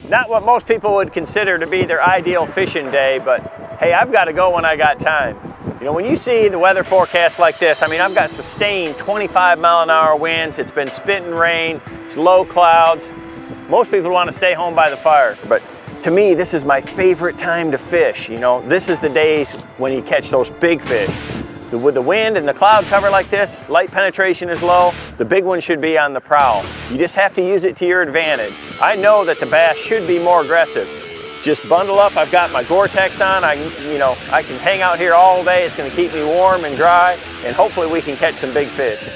Not what most people would consider to be their ideal fishing day, but hey, I've got to go when I got time. You know, when you see the weather forecast like this, I mean, I've got sustained 25-mile-an-hour winds, it's been spitting rain, it's low clouds. Most people want to stay home by the fire, but to me, this is my favorite time to fish. You know, this is the days when you catch those big fish. With the wind and the cloud cover like this, light penetration is low, the big one should be on the prowl. You just have to use it to your advantage. I know that the bass should be more aggressive. Just bundle up, I've got my Gore-Tex on, I can hang out here all day, it's gonna keep me warm and dry, and hopefully we can catch some big fish.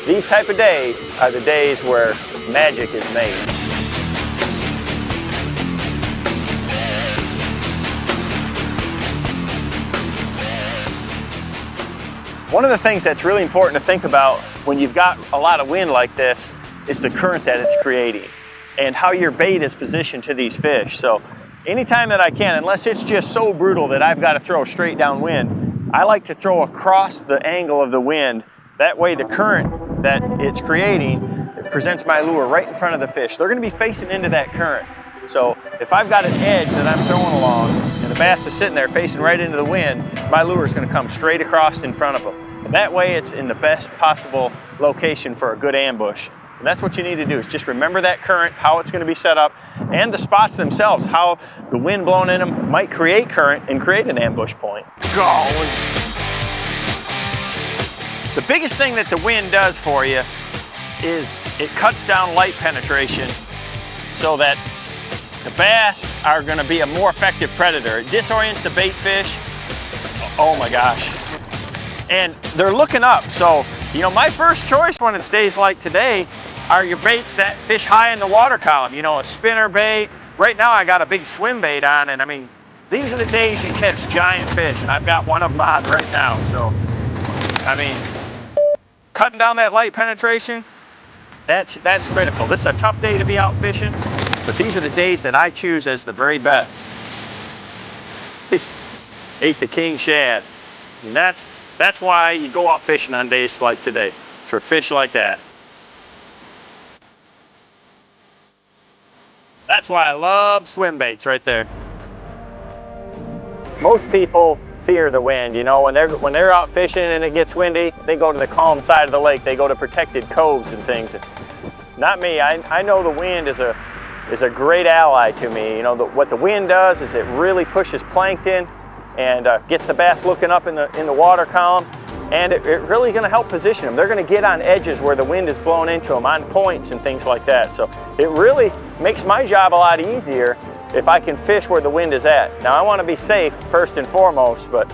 These type of days are the days where magic is made. One of the things that's really important to think about when you've got a lot of wind like this is the current that it's creating and how your bait is positioned to these fish. So anytime that I can, unless it's just so brutal that I've got to throw straight downwind, I like to throw across the angle of the wind. That way the current that it's creating, it presents my lure right in front of the fish. They're going to be facing into that current. So if I've got an edge that I'm throwing along and the bass is sitting there facing right into the wind, my lure is going to come straight across in front of them. And that way it's in the best possible location for a good ambush. And that's what you need to do, is just remember that current, how it's going to be set up, and the spots themselves, how the wind blowing in them might create current and create an ambush point. Golly. The biggest thing that the wind does for you is it cuts down light penetration so that the bass are going to be a more effective predator. It disorients the bait fish. Oh my gosh. And they're looking up. So, you know, my first choice when it's days like today are your baits that fish high in the water column. You know, a spinner bait. Right now I got a big swim bait on, and I mean, these are the days you catch giant fish, and I've got one of them on right now. So, I mean, cutting down that light penetration, that's critical. This is a tough day to be out fishing, but these are the days that I choose as the very best. Ate the king shad. And that's why you go out fishing on days like today, for fish like that. That's why I love swim baits right there. Most people fear the wind, you know, when they're out fishing and it gets windy, they go to the calm side of the lake. They go to protected coves and things. Not me. I know the wind is a great ally to me. You know, what the wind does is it really pushes plankton and gets the bass looking up in the water column, and it really going to help position them. They're going to get on edges where the wind is blowing into them, on points and things like that. So it really makes my job a lot easier if I can fish where the wind is at. Now I want to be safe first and foremost, but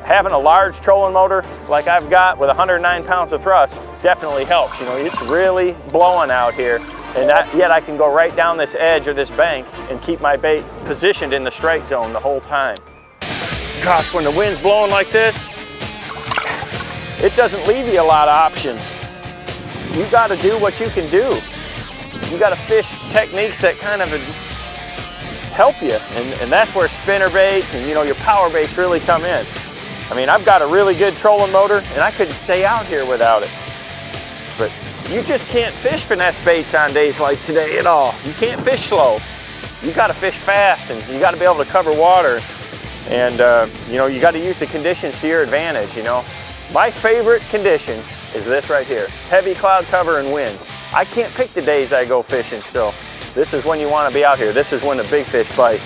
having a large trolling motor like I've got with 109 pounds of thrust definitely helps. You know, it's really blowing out here, and yet I can go right down this edge or this bank and keep my bait positioned in the strike zone the whole time. Gosh, when the wind's blowing like this, it doesn't leave you a lot of options. You got to do what you can do. You got to fish techniques that kind of help you, and that's where spinner baits and, you know, your power baits really come in. I mean, I've got a really good trolling motor, and I couldn't stay out here without it. But you just can't fish finesse baits on days like today at all. You can't fish slow. You got to fish fast, and you got to be able to cover water. And you know, you got to use the conditions to your advantage. You know, my favorite condition is this right here: heavy cloud cover and wind. I can't pick the days I go fishing, so this is when you want to be out here. This is when the big fish bite.